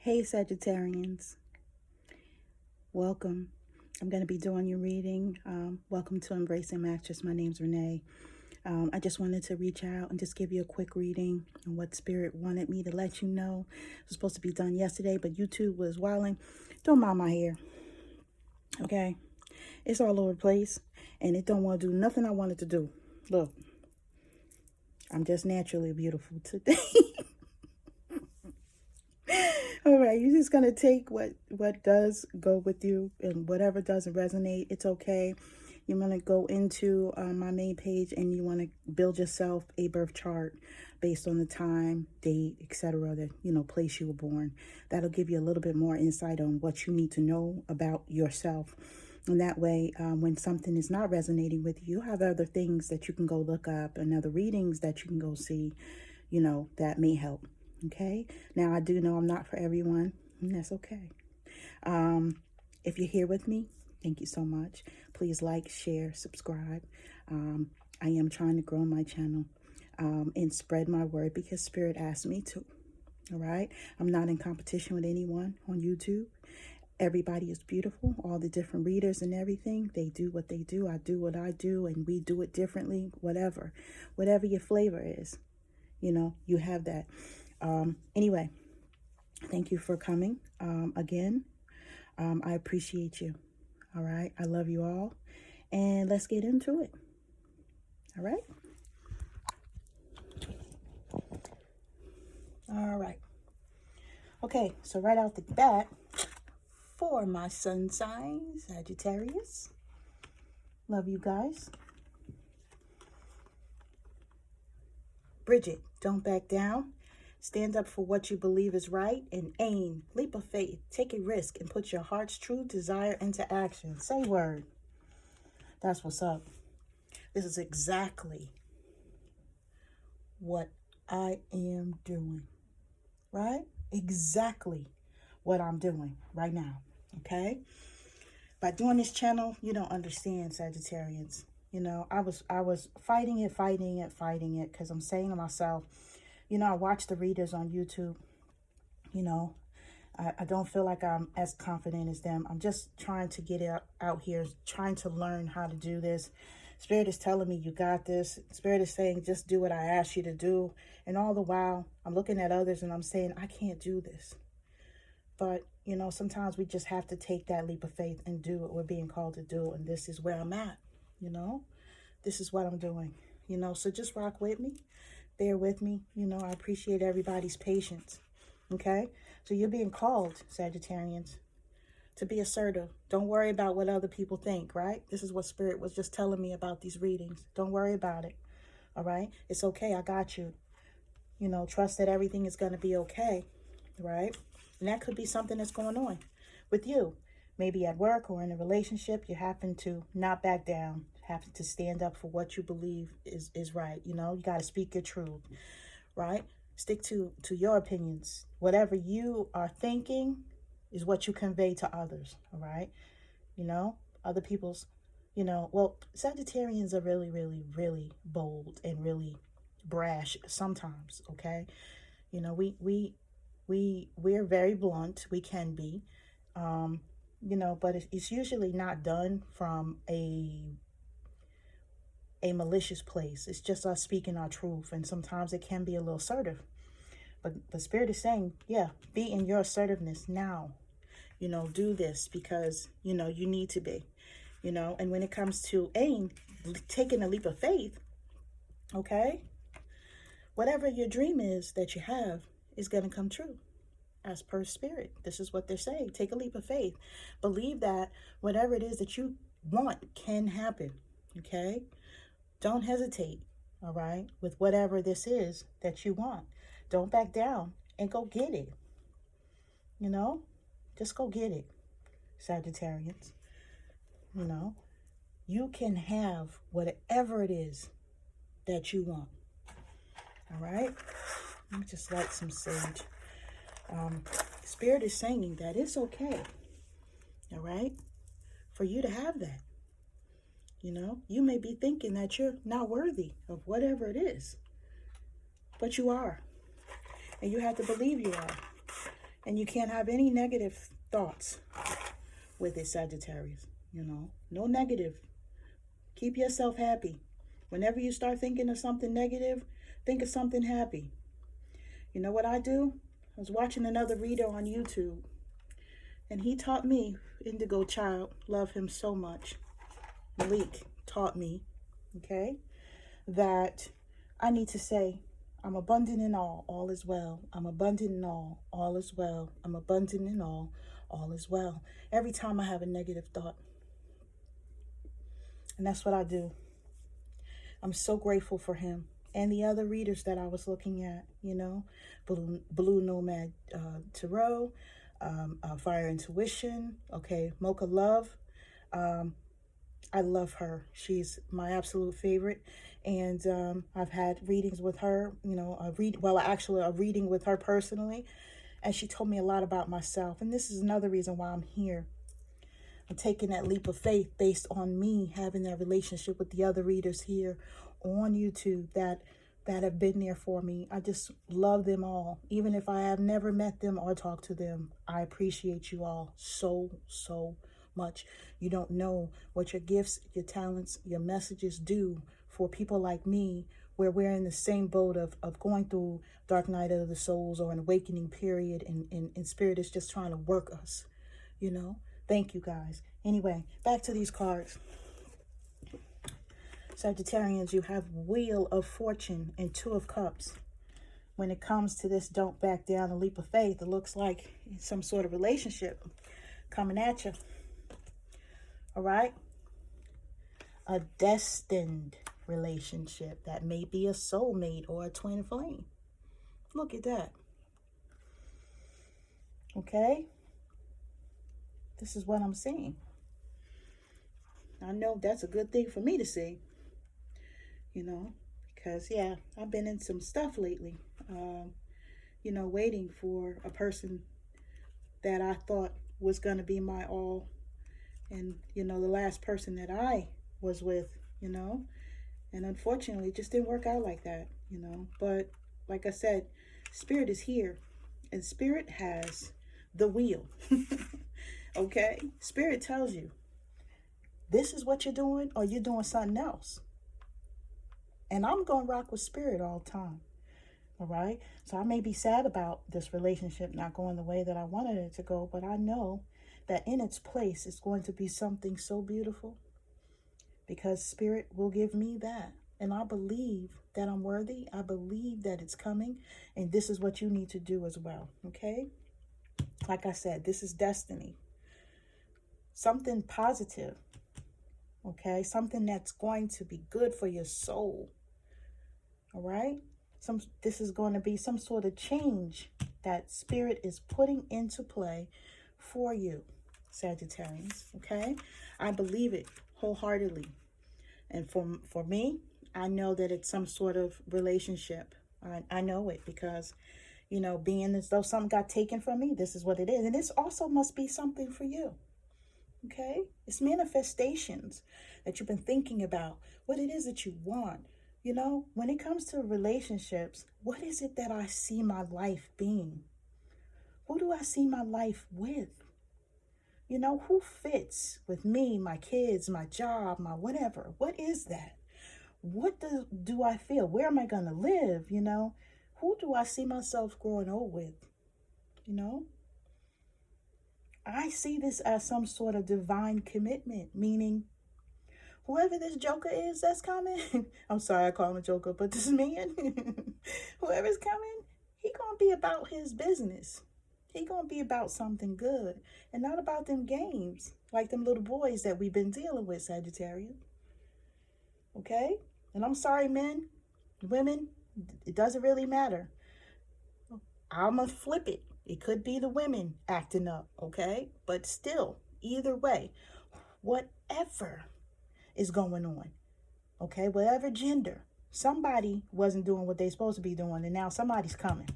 Hey Sagittarians, welcome. I'm going to be doing your reading. Welcome to Embracing Mattress. My name's Renee. I just wanted to reach out and just give you a quick reading on what Spirit wanted me to let you know. It was supposed to be done yesterday, but YouTube was wilding. Don't mind my hair, okay? It's all over the place, and it don't want to do nothing I wanted to do. Look, I'm just naturally beautiful today. All right, you're just gonna take what does go with you, and whatever doesn't resonate, it's okay. You're gonna go into my main page, and you want to build yourself a birth chart based on the time, date, etc. that place you were born. That'll give you a little bit more insight on what you need to know about yourself, and that way, when something is not resonating with you, you have other things that you can go look up and other readings that you can go see. That may help. Okay, now I do know I'm not for everyone, and that's okay. If you're here with me, thank you so much. Please like, share, subscribe. I am trying to grow my channel and spread my word because Spirit asked me to. All right, I'm not in competition with anyone on YouTube. Everybody is beautiful. All the different readers and everything, they do what they do. I do what I do, and we do it differently. Whatever your flavor is, you have that. Anyway, thank you for coming again. I appreciate you. All right. I love you all. And let's get into it. All right. All right. Okay. So right out the bat, for my sun sign, Sagittarius. Love you guys. Bridget, don't back down. Stand up for what you believe is right and aim. Leap of faith. Take a risk and put your heart's true desire into action. Say word. That's what's up. This is exactly what I am doing. Right? Exactly what I'm doing right now. Okay? By doing this channel, you don't understand, Sagittarians. I was fighting it because I'm saying to myself, I watch the readers on YouTube. I don't feel like I'm as confident as them. I'm just trying to get out here, trying to learn how to do this. Spirit is telling me you got this. Spirit is saying just do what I asked you to do. And all the while, I'm looking at others and I'm saying, I can't do this. But, sometimes we just have to take that leap of faith and do what we're being called to do. And this is where I'm at, This is what I'm doing, So just rock with me. Bear with me. I appreciate everybody's patience. Okay? So you're being called, Sagittarians, to be assertive. Don't worry about what other people think, right? This is what Spirit was just telling me about these readings. Don't worry about it. All right? It's okay. I got you. Trust that everything is going to be okay, right? And that could be something that's going on with you. Maybe at work or in a relationship, you happen to not back down, happen to stand up for what you believe is right. You got to speak your truth, right? Stick to your opinions. Whatever you are thinking is what you convey to others, all right? Other people's, well, Sagittarians are really, really, really bold and really brash sometimes, okay? We're very blunt. We can be, but it's usually not done from a malicious place. It's just us speaking our truth, and sometimes it can be a little assertive. But the Spirit is saying, yeah, be in your assertiveness now. Do this because, you need to be, and when it comes to taking a leap of faith, okay, whatever your dream is that you have is going to come true. As per Spirit, this is what they're saying. Take a leap of faith. Believe that whatever it is that you want can happen, okay? Don't hesitate, all right, with whatever this is that you want. Don't back down and go get it. Just go get it, Sagittarians. You can have whatever it is that you want, all right? Let me just light some sage. Spirit is saying that it's okay, all right, for you to have that. You may be thinking that you're not worthy of whatever it is, but you are, and you have to believe you are. And you can't have any negative thoughts with it, Sagittarius. You know, no negative. Keep yourself happy. Whenever you start thinking of something negative, think of something happy. You know what I do? I was watching another reader on YouTube, and he taught me, Indigo Child, love him so much. Malik taught me, okay, that I need to say, I'm abundant in all is well. I'm abundant in all is well. I'm abundant in all is well. Every time I have a negative thought. And that's what I do. I'm so grateful for him and the other readers that I was looking at, you know, Blue Nomad Tarot, Fire Intuition, okay, Mocha Love. I love her. She's my absolute favorite. And I've had readings with her, you know, a reading with her personally. And she told me a lot about myself. And this is another reason why I'm here. I'm taking that leap of faith based on me having that relationship with the other readers here on YouTube that have been there for me. I just love them all. Even if I have never met them or talked to them, I appreciate you all so, so much. You don't know what your gifts, your talents, your messages do for people like me, where we're in the same boat of going through dark night of the souls or an awakening period, and spirit is just trying to work us, you know. Thank you, guys. Anyway, back to these cards. Sagittarians, you have Wheel of Fortune and Two of Cups. When it comes to this don't back down, a leap of faith, it looks like some sort of relationship coming at you. All right? A destined relationship that may be a soulmate or a twin flame. Look at that. Okay? This is what I'm seeing. I know that's a good thing for me to see, you know, because, yeah, I've been in some stuff lately, you know, waiting for a person that I thought was going to be my all. And, you know, the last person that I was with, you know, and unfortunately it just didn't work out like that, you know. But like I said, spirit is here, and spirit has the wheel. Okay, spirit tells you this is what you're doing, or you're doing something else. And I'm going to rock with spirit all the time. All right. So I may be sad about this relationship not going the way that I wanted it to go, but I know that in its place it's going to be something so beautiful, because spirit will give me that. And I believe that I'm worthy. I believe that it's coming. And this is what you need to do as well. Okay. Like I said, this is destiny. Something positive, okay? Something that's going to be good for your soul, all right? This is going to be some sort of change that spirit is putting into play for you, Sagittarians, okay? I believe it wholeheartedly. And for me, I know that it's some sort of relationship. I know it because, you know, being as though something got taken from me, this is what it is. And this also must be something for you. Okay, it's manifestations that you've been thinking about, what it is that you want. You know, when it comes to relationships, what is it that I see my life being? Who do I see my life with? You know, who fits with me, my kids, my job, my whatever? What is that? What do I feel? Where am I going to live? You know, who do I see myself growing old with? You know? I see this as some sort of divine commitment, meaning whoever this joker is that's coming, I'm sorry I call him a joker, but this man, whoever's coming, he gonna be about his business. He gonna be about something good and not about them games like them little boys that we've been dealing with, Sagittarius. Okay? And I'm sorry, men, women, it doesn't really matter. I'm gonna flip it. It could be the women acting up, okay? But still, either way, whatever is going on, okay? Whatever gender, somebody wasn't doing what they're supposed to be doing, and now somebody's coming.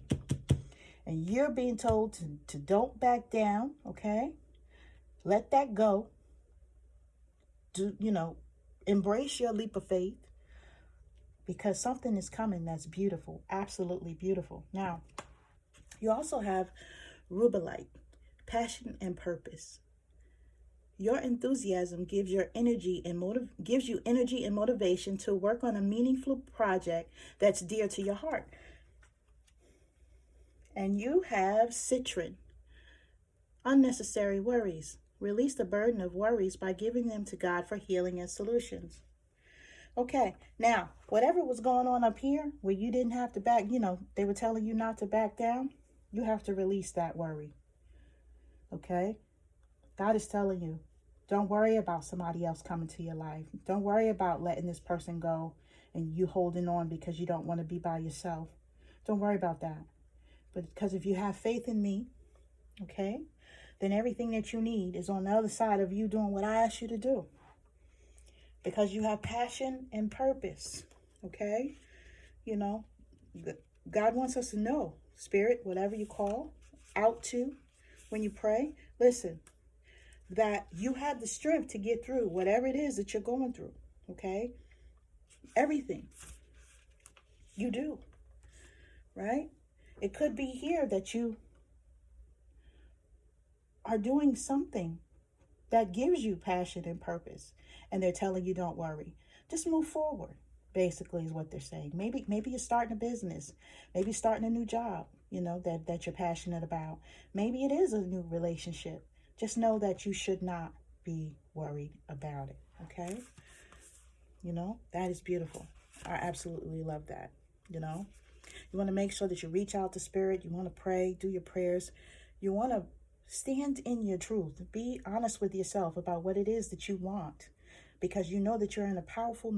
And you're being told to don't back down, okay? Let that go. You know, embrace your leap of faith, because something is coming that's beautiful, absolutely beautiful. Now, you also have rubellite, passion and purpose. Your enthusiasm gives you energy and motivation to work on a meaningful project that's dear to your heart. And you have citron, unnecessary worries. Release the burden of worries by giving them to God for healing and solutions. Okay, now, whatever was going on up here where you didn't have to back, they were telling you not to back down, you have to release that worry. Okay? God is telling you, don't worry about somebody else coming to your life. Don't worry about letting this person go and you holding on because you don't want to be by yourself. Don't worry about that. But because if you have faith in me, okay, then everything that you need is on the other side of you doing what I asked you to do. Because you have passion and purpose, okay? God wants us to know, Spirit, whatever you call out to when you pray, listen, that you have the strength to get through whatever it is that you're going through, okay? Everything. You do, right? It could be here that you are doing something that gives you passion and purpose, and they're telling you don't worry. Just move forward, basically is what they're saying. Maybe you're starting a business. Maybe starting a new job, that you're passionate about. Maybe it is a new relationship. Just know that you should not be worried about it, okay? That is beautiful. I absolutely love that, You want to make sure that you reach out to Spirit. You want to pray, do your prayers. You want to stand in your truth. Be honest with yourself about what it is that you want, because you know that you're in a powerful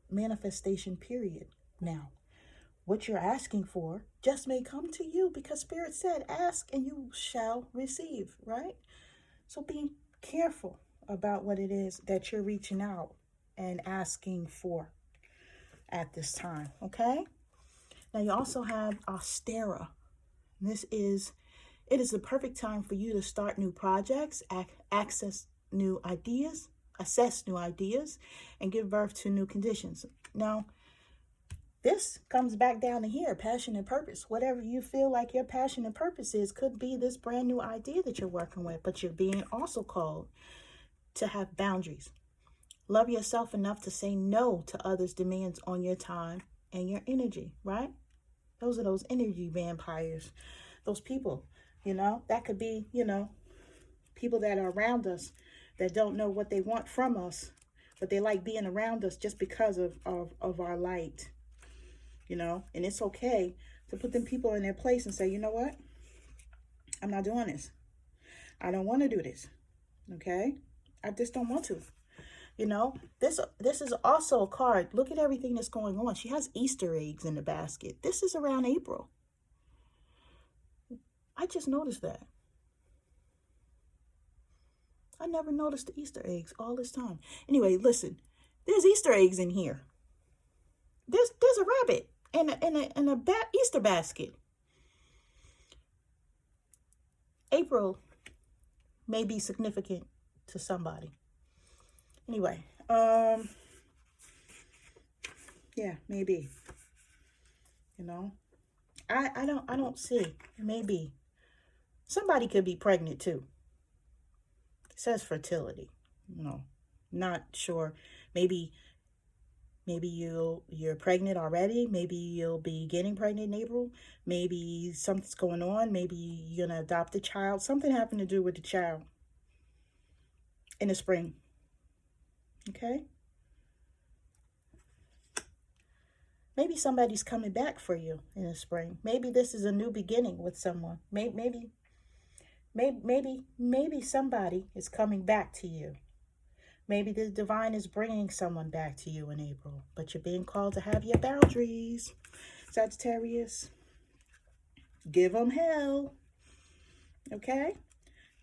manifestation period now. What you're asking for just may come to you because Spirit said, ask and you shall receive, right? So be careful about what it is that you're reaching out and asking for at this time, okay? Now you also have Ostera. It is the perfect time for you to start new projects, assess new ideas, and give birth to new conditions. Now, this comes back down to here, passion and purpose. Whatever you feel like your passion and purpose is, could be this brand new idea that you're working with, but you're being also called to have boundaries. Love yourself enough to say no to others' demands on your time and your energy, right? Those are those energy vampires, those people, that could be, people that are around us that don't know what they want from us, but they like being around us just because of our light, and it's okay to put them people in their place and say, you know what? I'm not doing this. I don't want to do this. Okay? I just don't want to. This is also a card. Look at everything that's going on. She has Easter eggs in the basket. This is around April. I just noticed that. I never noticed the Easter eggs all this time. Anyway, listen. There's Easter eggs in here. There's a rabbit in a Easter basket. April may be significant to somebody. Anyway, yeah, maybe. I don't see. Maybe somebody could be pregnant too. It says fertility. Not sure. Maybe you're pregnant already. Maybe you'll be getting pregnant in April. Maybe something's going on. Maybe you're gonna adopt a child. Something happened to do with the child in the spring. Okay? Maybe somebody's coming back for you in the spring. Maybe this is a new beginning with someone. Maybe somebody is coming back to you. Maybe the divine is bringing someone back to you in April, but you're being called to have your boundaries. Sagittarius, give them hell. Okay?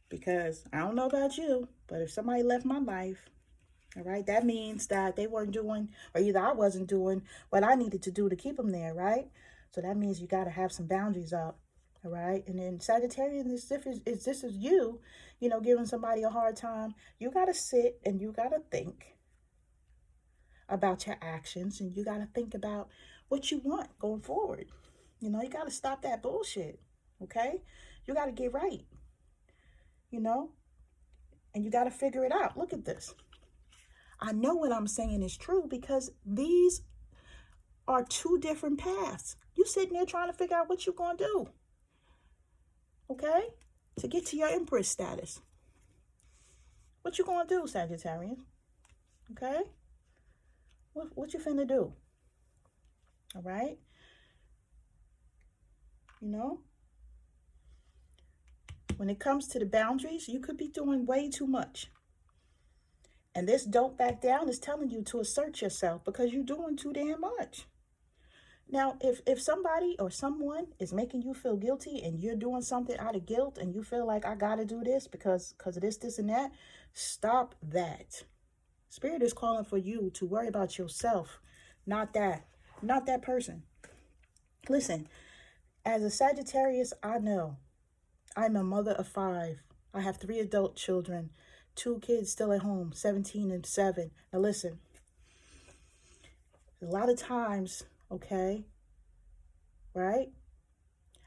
Because I don't know about you, but if somebody left my life, all right, that means that they weren't doing, or either I wasn't doing what I needed to do to keep them there, right? So that means you got to have some boundaries up, all right? And then Sagittarius, this is you, giving somebody a hard time. You got to sit and you got to think about your actions, and you got to think about what you want going forward. You got to stop that bullshit, okay? You got to get right, you know, and you got to figure it out. Look at this. I know what I'm saying is true because these are two different paths. You sitting there trying to figure out what you're going to do, okay, to get to your Empress status. What you going to do, Sagittarius? Okay? What you finna do? All right? You know? When it comes to the boundaries, you could be doing way too much. And this don't back down is telling you to assert yourself because you're doing too damn much. Now, if somebody or someone is making you feel guilty and you're doing something out of guilt and you feel like I got to do this because of this, and that, stop that. Spirit is calling for you to worry about yourself, not that person. Listen, as a Sagittarius, I know I'm a mother of 5. I have 3 adult children, 2 kids still at home, 17 and 7. Now listen, a lot of times, okay, right?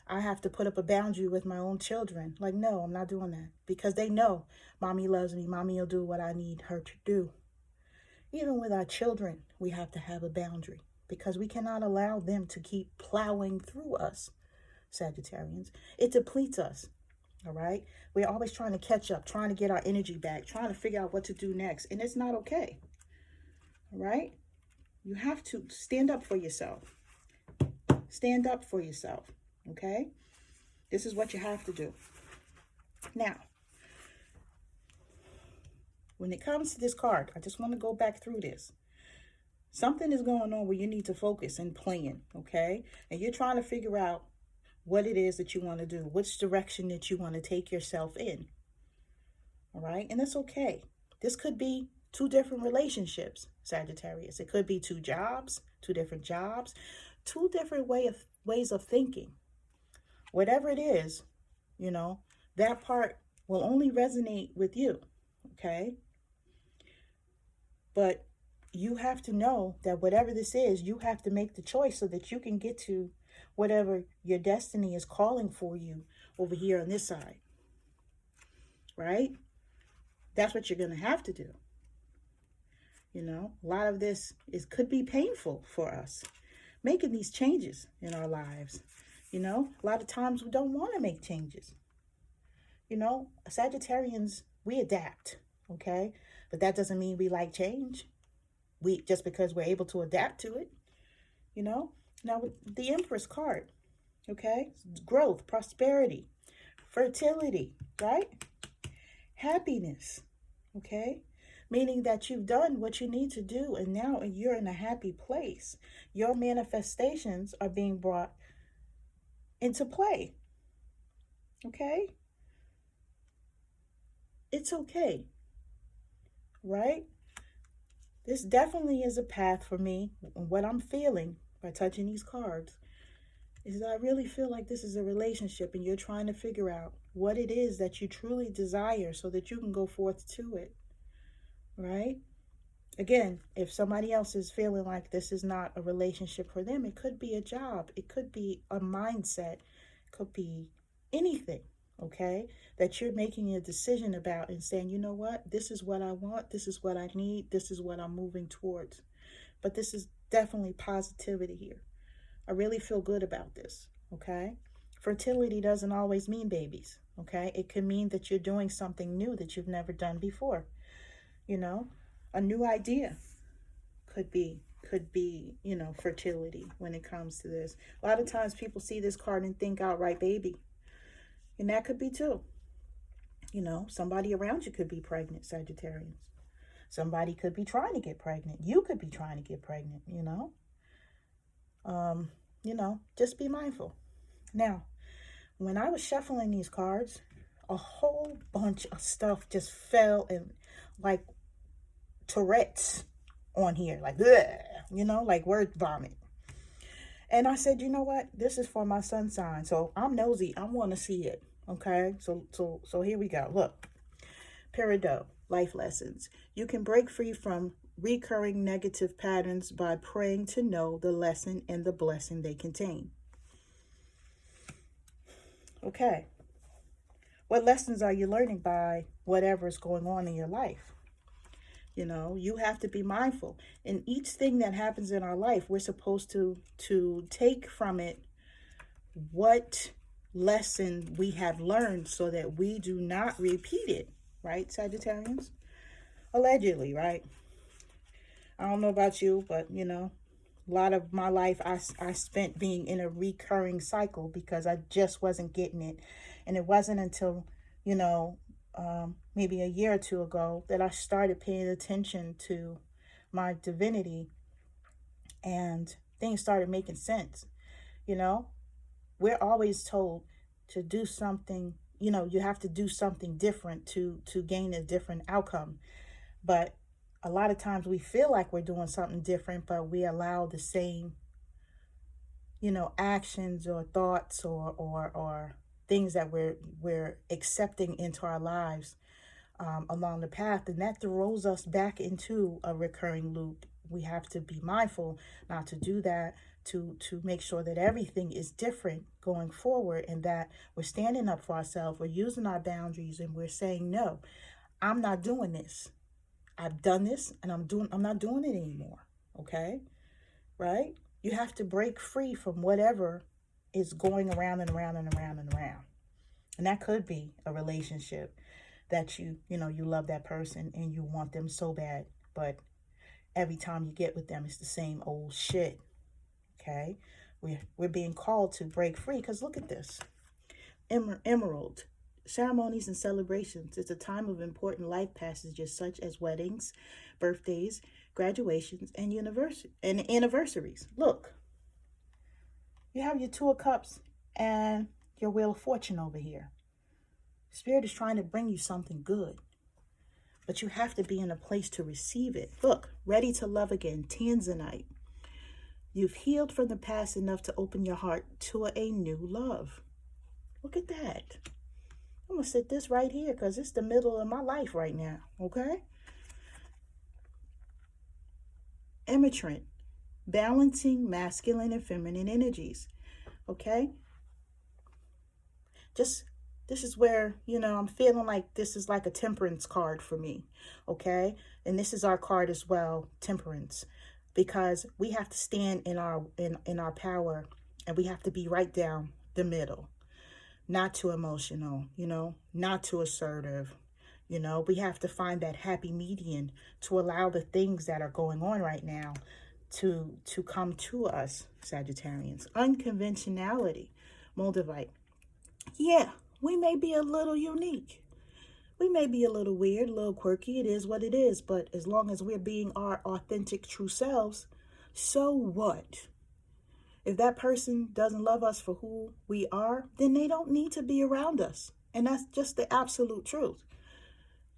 I have to put up a boundary with my own children. Like, no, I'm not doing that. Because they know mommy loves me. Mommy will do what I need her to do. Even with our children, we have to have a boundary. Because we cannot allow them to keep plowing through us, Sagittarians. It depletes us, all right? We're always trying to catch up, trying to get our energy back, trying to figure out what to do next. And it's not okay, all right? You have to stand up for yourself. Stand up for yourself, okay? This is what you have to do. Now, when it comes to this card, I just want to go back through this. Something is going on where you need to focus and plan, okay? And you're trying to figure out what it is that you want to do, which direction that you want to take yourself in, all right? And it's okay. This could be 2 different relationships, Sagittarius. It could be 2 jobs, 2 different jobs, 2 different ways of thinking. Whatever it is, you know, that part will only resonate with you, okay? But you have to know that whatever this is, you have to make the choice so that you can get to whatever your destiny is calling for you over here on this side, right? That's what you're going to have to do. You know, a lot of this could be painful for us, making these changes in our lives. You know, a lot of times we don't want to make changes. You know, Sagittarians, we adapt, okay? But that doesn't mean we like change. Just because we're able to adapt to it, you know. Now with the Empress card, okay, growth, prosperity, fertility, right? Happiness, okay, meaning that you've done what you need to do and now you're in a happy place. Your manifestations are being brought into play, okay? It's okay, right? This definitely is a path for me. What I'm feeling by touching these cards is that I really feel like this is a relationship and you're trying to figure out what it is that you truly desire so that you can go forth to it, right? Again, if somebody else is feeling like this is not a relationship for them, it could be a job. It could be a mindset. It could be anything, okay, that you're making a decision about and saying, you know what, this is what I want, this is what I need, this is what I'm moving towards. But this is definitely positivity here. I really feel good about this, okay? Fertility doesn't always mean babies, okay? It can mean that you're doing something new that you've never done before. You know, a new idea could be, you know, fertility when it comes to this. A lot of times people see this card and think outright baby. And that could be too. You know, somebody around you could be pregnant, Sagittarians. Somebody could be trying to get pregnant. You could be trying to get pregnant, you know. You know, just be mindful. Now, when I was shuffling these cards, a whole bunch of stuff just fell in like Tourette's on here. Like, bleh, you know, like word vomit. And I said, you know what? This is for my sun sign. So I'm nosy. I want to see it. Okay. So here we go. Look. Peridot, life lessons. You can break free from recurring negative patterns by praying to know the lesson and the blessing they contain. Okay. What lessons are you learning by whatever is going on in your life? You have to be mindful. In each thing that happens in our life, we're supposed to take from it what lesson we have learned so that we do not repeat it, right, Sagittarians? Allegedly, right? I don't know about you, but a lot of my life I spent being in a recurring cycle because I just wasn't getting it. And it wasn't until, maybe a year or two ago that I started paying attention to my divinity and things started making sense. You know, we're always told to do something, you have to do something different to gain a different outcome. But a lot of times we feel like we're doing something different, but we allow the same, actions or thoughts or things that we're accepting into our lives along the path, and that throws us back into a recurring loop. We have to be mindful not to do that, to make sure that everything is different going forward, and that we're standing up for ourselves, we're using our boundaries, and we're saying, no, I'm not doing this. I've done this, and I'm not doing it anymore. Okay? Right? You have to break free from whatever is going around and around and around and around. And that could be a relationship that you love that person and you want them so bad, but every time you get with them, it's the same old shit. Okay? We're being called to break free, because look at this. Emerald. Ceremonies and celebrations. It's a time of important life passages such as weddings, birthdays, graduations, and anniversaries. Look, you have your Two of Cups and your Wheel of Fortune over here. Spirit is trying to bring you something good, but you have to be in a place to receive it. Look, ready to love again, Tanzanite. You've healed from the past enough to open your heart to a new love. Look at that. I'm going to sit this right here because it's the middle of my life right now, okay? Emitrant, balancing masculine and feminine energies, okay? This is where, I'm feeling like this is like a temperance card for me, okay? And this is our card as well, temperance, because we have to stand in our power, and we have to be right down the middle. Not too emotional, not too assertive. We have to find that happy median to allow the things that are going on right now to come to us, Sagittarians. Unconventionality, Moldavite. Yeah, we may be a little unique. We may be a little weird, a little quirky. It is what it is. But as long as we're being our authentic, true selves, so what? If that person doesn't love us for who we are, then they don't need to be around us. And that's just the absolute truth.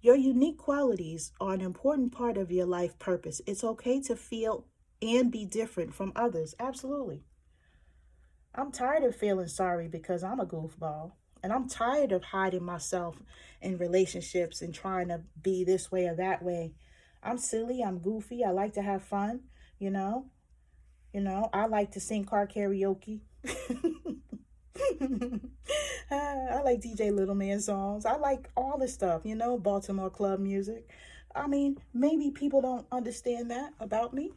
Your unique qualities are an important part of your life purpose. It's okay to feel and be different from others. Absolutely. I'm tired of feeling sorry because I'm a goofball. And I'm tired of hiding myself in relationships and trying to be this way or that way. I'm silly. I'm goofy. I like to have fun, you know. I like to sing car karaoke. I like DJ Little Man songs. I like all this stuff, Baltimore club music. I mean, maybe people don't understand that about me,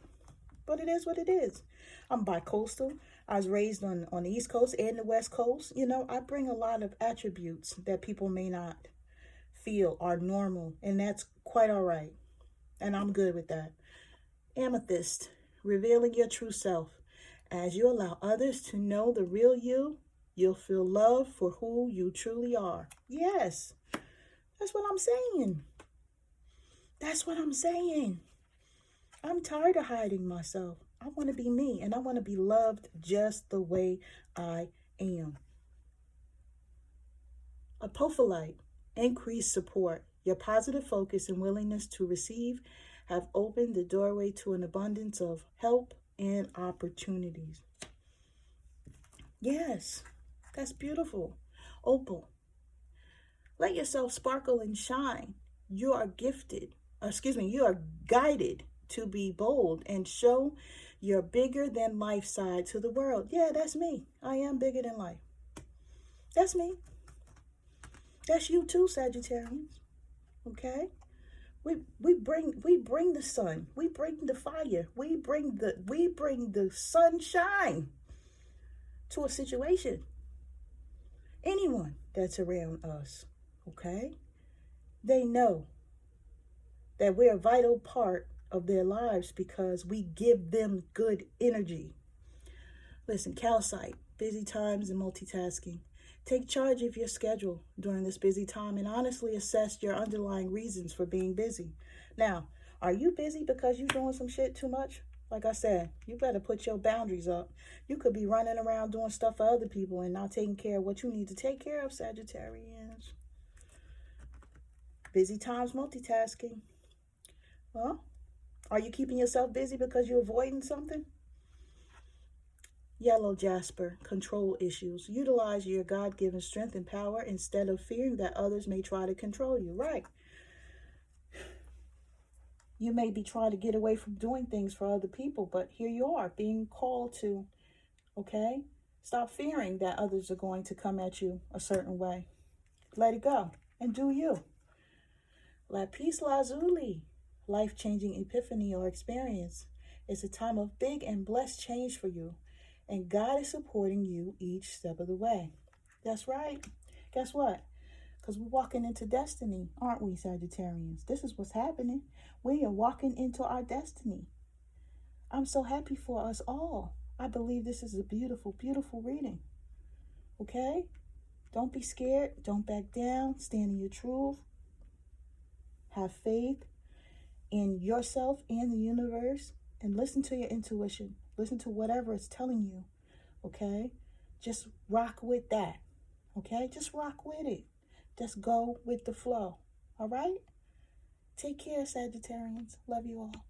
but it is what it is. I'm bi-coastal. I was raised on the East Coast and the West Coast. I bring a lot of attributes that people may not feel are normal, and that's quite all right. And I'm good with that. Amethyst. Revealing your true self. As you allow others to know the real you, you'll feel love for who you truly are. Yes, that's what I'm saying. That's what I'm saying. I'm tired of hiding myself. I want to be me, and I want to be loved just the way I am. Apophyllite, increased support. Your positive focus and willingness to receive have opened the doorway to an abundance of help and opportunities. Yes, that's beautiful. Opal, let yourself sparkle and shine. You are you are guided to be bold and show your bigger than life side to the world. Yeah, that's me. I am bigger than life. That's me. That's you too, Sagittarians. Okay? We bring the sun. We bring the fire. We bring the sunshine to a situation. Anyone that's around us, okay? They know that we're a vital part of their lives because we give them good energy. Listen, calcite, busy times and multitasking. Take charge of your schedule during this busy time and honestly assess your underlying reasons for being busy. Now, are you busy because you're doing some shit too much? Like I said, you better put your boundaries up. You could be running around doing stuff for other people and not taking care of what you need to take care of, Sagittarians. Busy times multitasking. Well, are you keeping yourself busy because you're avoiding something? Yellow Jasper, control issues. Utilize your God-given strength and power instead of fearing that others may try to control you. Right. You may be trying to get away from doing things for other people, but here you are being called to, okay? Stop fearing that others are going to come at you a certain way. Let it go and do you. Lapis Lazuli, life-changing epiphany or experience. It's a time of big and blessed change for you. And God is supporting you each step of the way. That's right. Guess what? Because we're walking into destiny, aren't we, Sagittarians? This is what's happening. We are walking into our destiny. I'm so happy for us all. I believe this is a beautiful, beautiful reading. Okay? Don't be scared. Don't back down. Stand in your truth. Have faith in yourself and the universe. And listen to your intuition. Listen to whatever it's telling you, okay? Just rock with that, okay? Just rock with it. Just go with the flow, all right? Take care, Sagittarians. Love you all.